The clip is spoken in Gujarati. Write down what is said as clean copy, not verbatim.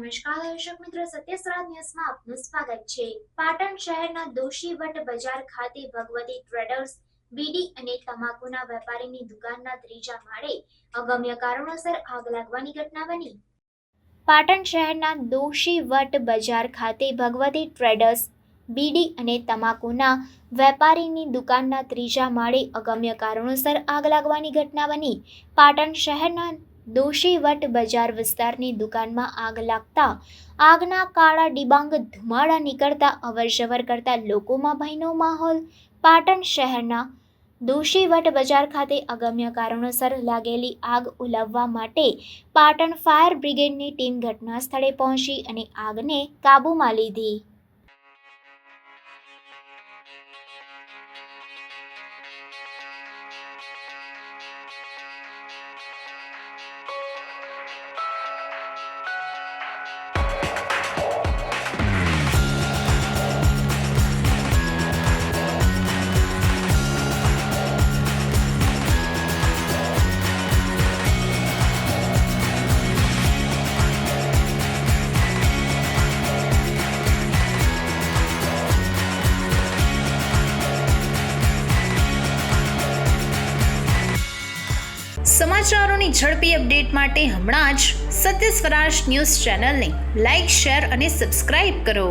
નમસ્કાર દર્શક મિત્રો, સત્યસ્વરાજ ન્યૂઝમાં આપનું સ્વાગત છે। પાટણ શહેરના દોશીવટ બજાર ખાતે ભગવતી ટ્રેડર્સ બીડી અને તમાકુના વેપારીની દુકાનના ત્રીજા માળે અગમ્ય કારણોસર આગ લાગવાની ઘટના બની। પાટણ શહેરના દોશીવટ બજાર ખાતે ભગવતી ટ્રેડર્સ બીડી અને તમાકુના વેપારીની દુકાનના ત્રીજા માળે અગમ્ય કારણોસર આગ લાગવાની ઘટના બની। પાટણ શહેરના દોશીવટ બજાર વિસ્તારની દુકાનમાં આગ લાગતા આગના કાળા ડિબાંગ ધુમાડા નીકળતા અવરજવર કરતા લોકોમાં ભયનો માહોલ। પાટણ શહેરના દોશીવટ બજાર ખાતે અગમ્ય કારણોસર લાગેલી આગ ઓલવવા માટે પાટણ ફાયર બ્રિગેડની ટીમ ઘટના સ્થળે પહોંચી અને આગને કાબૂમાં લીધી। સમાચારોની ઝડપી અપડેટ માટે હમણાં જ સત્ય સ્વરાજ ન્યૂઝ ચેનલને લાઇક, શેર અને સબસ્ક્રાઇબ કરો।